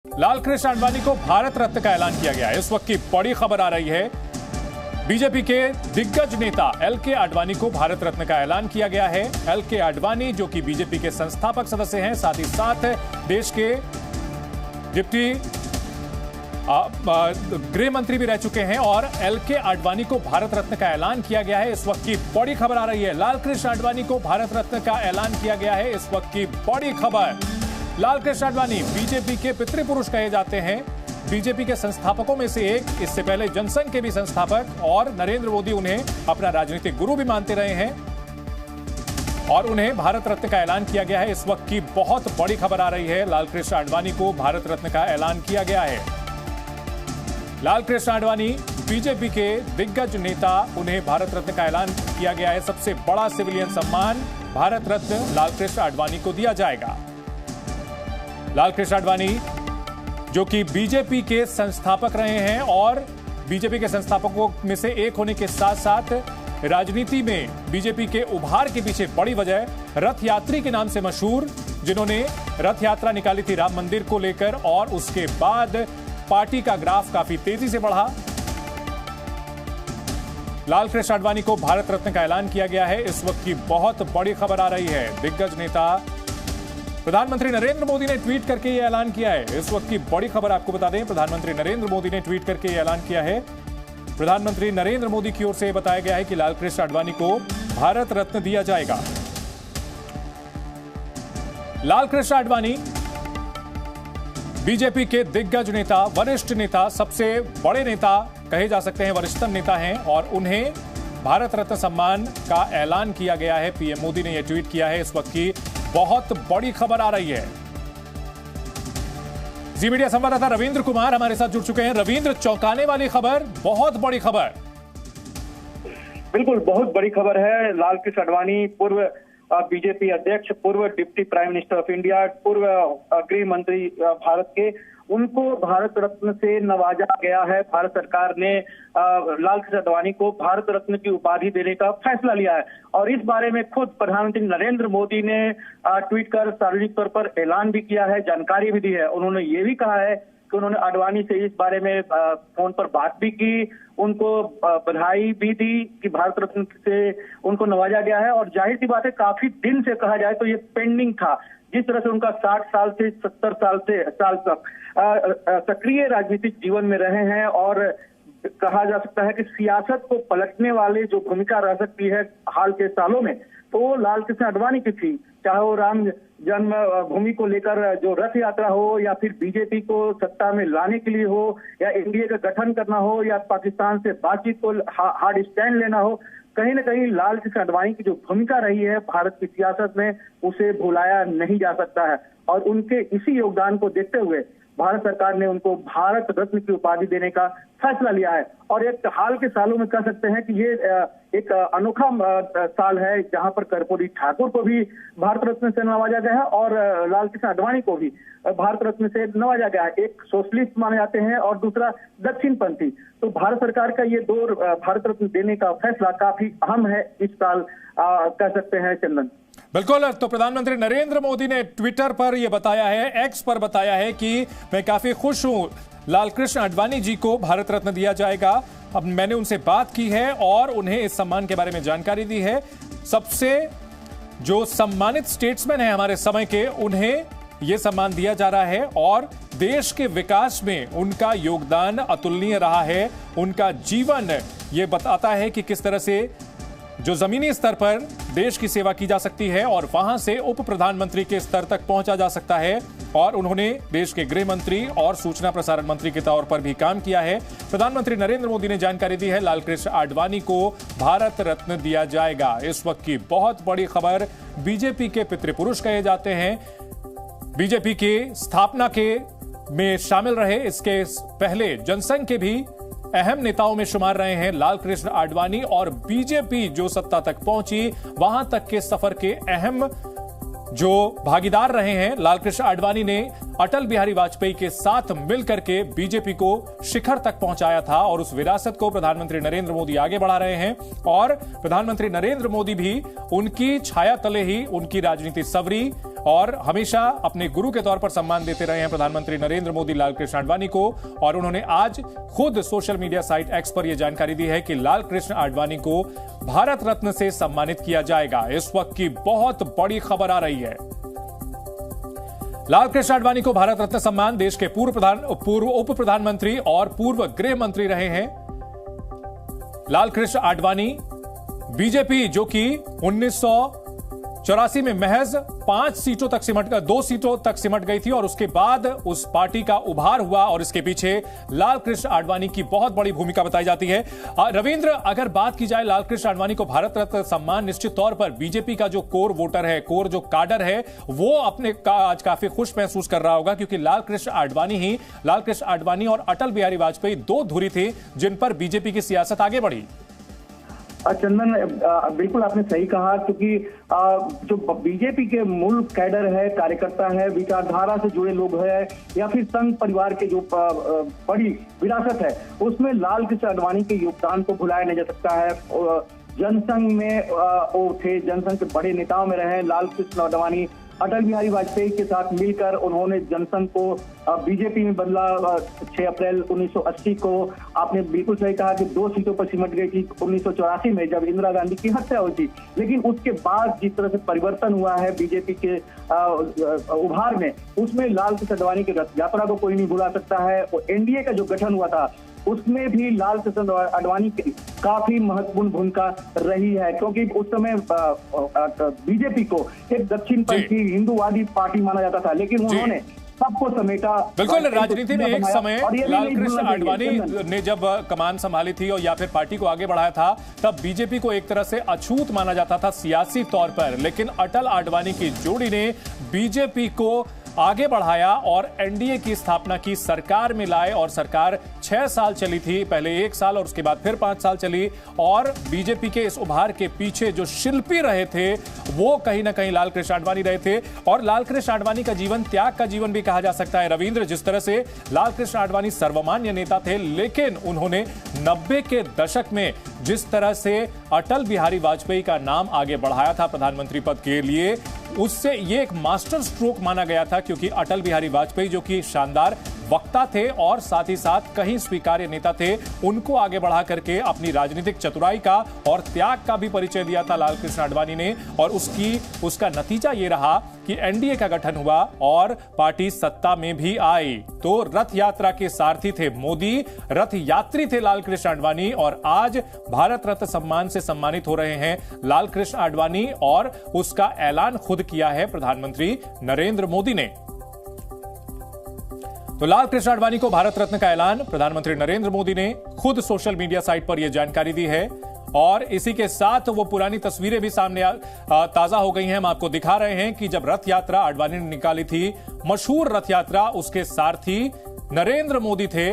लालकृष्ण आडवाणी को भारत रत्न का ऐलान किया गया है। इस वक्त की बड़ी खबर आ रही है। बीजेपी के दिग्गज नेता एल.के. आडवाणी को भारत रत्न का ऐलान किया गया है। एल.के. आडवाणी जो कि बीजेपी के संस्थापक सदस्य हैं, साथ ही साथ देश के डिप्टी गृह मंत्री भी रह चुके हैं और एल.के. आडवाणी को भारत रत्न का ऐलान किया गया है। इस वक्त की बड़ी खबर आ रही है। लालकृष्ण आडवाणी को भारत रत्न का ऐलान किया गया है। इस वक्त की बड़ी खबर। लालकृष्ण आडवाणी बीजेपी के पितृपुरुष कहे जाते हैं, बीजेपी के संस्थापकों में से एक। इससे पहले जनसंघ के भी संस्थापक और नरेंद्र मोदी उन्हें अपना राजनीतिक गुरु भी मानते रहे हैं और उन्हें भारत रत्न का ऐलान किया गया है। इस वक्त की बहुत बड़ी खबर आ रही है। लालकृष्ण आडवाणी को भारत रत्न का ऐलान किया गया है। लालकृष्ण आडवाणी बीजेपी के दिग्गज नेता, उन्हें भारत रत्न का ऐलान किया गया है। सबसे बड़ा सिविलियन सम्मान भारत रत्न लालकृष्ण आडवाणी को दिया जाएगा। लालकृष्ण आडवाणी जो कि बीजेपी के संस्थापक रहे हैं और बीजेपी के संस्थापकों में से एक होने के साथ साथ राजनीति में बीजेपी के उभार के पीछे बड़ी वजह रथ यात्री के नाम से मशहूर, जिन्होंने रथ यात्रा निकाली थी राम मंदिर को लेकर और उसके बाद पार्टी का ग्राफ काफी तेजी से बढ़ा। लालकृष्ण आडवाणी को भारत रत्न का ऐलान किया गया है। इस वक्त की बहुत बड़ी खबर आ रही है। दिग्गज नेता प्रधानमंत्री नरेंद्र मोदी ने ट्वीट करके यह ऐलान किया है। इस वक्त की बड़ी खबर आपको बता दें, प्रधानमंत्री नरेंद्र मोदी ने ट्वीट करके यह ऐलान किया है। प्रधानमंत्री नरेंद्र मोदी की ओर से बताया गया है कि लालकृष्ण आडवाणी को भारत रत्न दिया जाएगा। लालकृष्ण आडवाणी बीजेपी के दिग्गज नेता, वरिष्ठ नेता, सबसे बड़े नेता कहे जा सकते हैं, वरिष्ठतम नेता हैं और उन्हें भारत रत्न सम्मान का ऐलान किया गया है। पीएम मोदी ने यह ट्वीट किया है। इस वक्त की बहुत बड़ी खबर आ रही है। जी मीडिया संवाददाता रविंद्र कुमार हमारे साथ जुड़ चुके हैं। रविंद्र, चौंकाने वाली खबर, बहुत बड़ी खबर। बिल्कुल, बहुत बड़ी खबर है। लालकृष्ण आडवाणी पूर्व बीजेपी अध्यक्ष, पूर्व deputy prime minister of India, पूर्व गृह मंत्री भारत के, उनको भारत रत्न से नवाजा गया है। भारत सरकार ने लालकृष्ण आडवाणी को भारत रत्न की उपाधि देने का फैसला लिया है और इस बारे में खुद प्रधानमंत्री नरेंद्र मोदी ने ट्वीट कर सार्वजनिक तौर पर ऐलान भी किया है, जानकारी भी दी है। उन्होंने ये भी कहा है कि उन्होंने आडवाणी से इस बारे में फोन पर बात भी की, उनको बधाई भी दी कि भारत रत्न से उनको नवाजा गया है। और जाहिर सी बात है, काफी दिन से कहा जाए तो ये पेंडिंग था। जिस तरह से उनका 60 साल से 70 साल तक सक्रिय राजनीतिक जीवन में रहे हैं और कहा जा सकता है कि सियासत को पलटने वाले जो भूमिका रह सकती है हाल के सालों में, तो वो लालकृष्ण आडवाणी की थी। चाहे वो राम जन्मभूमि को लेकर जो रथ यात्रा हो, या फिर बीजेपी को सत्ता में लाने के लिए हो, या एनडीए का गठन करना हो, या पाकिस्तान से बातचीत को हार्ड स्टैंड लेना हो, कहीं ना कहीं लालकृष्ण आडवाणी की जो भूमिका रही है भारत की सियासत में, उसे भुलाया नहीं जा सकता है। और उनके इसी योगदान को देखते हुए भारत सरकार ने उनको भारत रत्न की उपाधि देने का फैसला लिया है। और एक हाल के सालों में कह सकते हैं कि ये एक अनोखा साल है जहां पर कर्पूरी ठाकुर को भी भारत रत्न से नवाजा गया है और लालकृष्ण आडवाणी को भी भारत रत्न से नवाजा गया है। एक सोशलिस्ट माने जाते हैं और दूसरा दक्षिणपंथी। तो भारत सरकार का ये दो भारत रत्न देने का फैसला काफी अहम है इस साल, कह सकते हैं चंदन। बिल्कुल, तो प्रधानमंत्री नरेंद्र मोदी ने ट्विटर पर यह बताया है, एक्स पर बताया है कि मैं काफी खुश हूं, लालकृष्ण आडवाणी जी को भारत रत्न दिया जाएगा। अब मैंने उनसे बात की है और उन्हें इस सम्मान के बारे में जानकारी दी है। सबसे जो सम्मानित स्टेट्समैन है हमारे समय के, उन्हें यह सम्मान दिया जा रहा है और देश के विकास में उनका योगदान अतुलनीय रहा है। उनका जीवन यह बताता है कि किस तरह से जो जमीनी स्तर पर देश की सेवा की जा सकती है और वहां से उप प्रधानमंत्री के स्तर तक पहुंचा जा सकता है। और उन्होंने देश के गृह मंत्री और सूचना प्रसारण मंत्री के तौर पर भी काम किया है। प्रधानमंत्री नरेंद्र मोदी ने जानकारी दी है, लालकृष्ण आडवाणी को भारत रत्न दिया जाएगा। इस वक्त की बहुत बड़ी खबर। बीजेपी के पितृपुरुष कहे जाते हैं, बीजेपी की स्थापना के में शामिल रहे, इसके पहले जनसंघ के भी अहम नेताओं में शुमार रहे हैं लालकृष्ण आडवाणी और बीजेपी जो सत्ता तक पहुंची वहां तक के सफर के अहम जो भागीदार रहे हैं। लालकृष्ण आडवाणी ने अटल बिहारी वाजपेयी के साथ मिलकर के बीजेपी को शिखर तक पहुंचाया था और उस विरासत को प्रधानमंत्री नरेंद्र मोदी आगे बढ़ा रहे हैं और प्रधानमंत्री नरेंद्र मोदी भी उनकी छाया तले ही उनकी राजनीति सवरी और हमेशा अपने गुरु के तौर पर सम्मान देते रहे हैं प्रधानमंत्री नरेंद्र मोदी लाल कृष्ण आडवाणी को। और उन्होंने आज खुद सोशल मीडिया साइट एक्स पर यह जानकारी दी है कि लाल कृष्ण आडवाणी को भारत रत्न से सम्मानित किया जाएगा। इस वक्त की बहुत बड़ी खबर आ रही है। लाल कृष्ण आडवाणी को भारत रत्न सम्मान देश के पूर्व उप प्रधानमंत्री और पूर्व गृह मंत्री रहे हैं। लाल कृष्ण आडवाणी बीजेपी जो कि 1984 में महज 2 सीटों तक सिमट गई थी और उसके बाद उस पार्टी का उभार हुआ और इसके पीछे लाल कृष्ण आडवाणी की बहुत बड़ी भूमिका बताई जाती है। रविंद्र, अगर बात की जाए लाल कृष्ण आडवाणी को भारत रत्न सम्मान, निश्चित तौर पर बीजेपी का जो कोर वोटर है, कोर जो काडर है, वो अपने आज काफी खुश महसूस कर रहा होगा क्योंकि लाल कृष्ण आडवाणी और अटल बिहारी वाजपेयी 2 धुरी थे जिन पर बीजेपी की सियासत आगे बढ़ी। चंदन, बिल्कुल आपने सही कहा क्योंकि जो बीजेपी के मूल कैडर है, कार्यकर्ता है, विचारधारा से जुड़े लोग हैं या फिर संघ परिवार के जो बड़ी विरासत है, उसमें लाल कृष्ण आडवाणी के योगदान को भुलाया नहीं जा सकता है। जनसंघ में वो थे, जनसंघ के बड़े नेताओं में रहे लाल कृष्ण आडवाणी। अटल बिहारी वाजपेयी के साथ मिलकर उन्होंने जनसंघ को बीजेपी में बदला। 6 अप्रैल 1980 को आपने बिल्कुल सही कहा कि 2 सीटों पर सिमट गई थी 1984 में जब इंदिरा गांधी की हत्या हुई थी। लेकिन उसके बाद जिस तरह से परिवर्तन हुआ है बीजेपी के उभार में, उसमें लाल कृष्ण आडवाणी की रथ यात्रा को कोई नहीं भुला सकता है। एनडीए का जो गठन हुआ था उसमें भी लाल कृष्ण आडवाणी की काफी महत्वपूर्ण भूमिका रही है क्योंकि उस समय बीजेपी को एक दक्षिणपंथी हिंदूवादी पार्टी माना जाता था, लेकिन उन्होंने सबको समेटा। बिल्कुल, राजनीति में एक समय लाल कृष्ण आडवाणी ने जब कमान संभाली थी और या फिर पार्टी को आगे बढ़ाया था, तब बीजेपी को एक तरह से अछूत माना जाता था सियासी तौर पर, लेकिन अटल आडवाणी की जोड़ी ने बीजेपी को आगे बढ़ाया और एनडीए की स्थापना की, सरकार में लाए और सरकार 6 साल चली थी, पहले 1 साल और उसके बाद फिर 5 साल चली। और बीजेपी के इस उभार के पीछे जो शिल्पी रहे थे वो कहीं ना कहीं लाल कृष्ण आडवाणी रहे थे। और लाल कृष्ण आडवाणी का जीवन त्याग का जीवन भी कहा जा सकता है रविंद्र। जिस तरह से लाल कृष्ण आडवाणी सर्वमान्य नेता थे, लेकिन उन्होंने 90 के दशक में जिस तरह से अटल बिहारी वाजपेयी का नाम आगे बढ़ाया था प्रधानमंत्री पद के लिए, उससे ये एक मास्टर स्ट्रोक माना गया था क्योंकि अटल बिहारी वाजपेयी जो कि शानदार वक्ता थे और साथ ही साथ कहीं स्वीकार्य नेता थे, उनको आगे बढ़ा करके अपनी राजनीतिक चतुराई का और त्याग का भी परिचय दिया था लाल कृष्ण आडवाणी ने। और उसका नतीजा ये रहा कि एनडीए का गठन हुआ और पार्टी सत्ता में भी आई। तो रथ यात्रा के सारथी थे मोदी, रथ यात्री थे लाल कृष्ण आडवाणी और आज भारत रत्न सम्मान से सम्मानित हो रहे हैं लाल कृष्ण आडवाणी और उसका ऐलान खुद किया है प्रधानमंत्री नरेंद्र मोदी ने। तो लाल कृष्ण आडवाणी को भारत रत्न का ऐलान प्रधानमंत्री नरेंद्र मोदी ने खुद सोशल मीडिया साइट पर यह जानकारी दी है। और इसी के साथ वो पुरानी तस्वीरें भी सामने ताजा हो गई हैं। हम आपको दिखा रहे हैं कि जब रथ यात्रा आडवाणी ने निकाली थी, मशहूर रथ यात्रा, उसके सारथी नरेंद्र मोदी थे।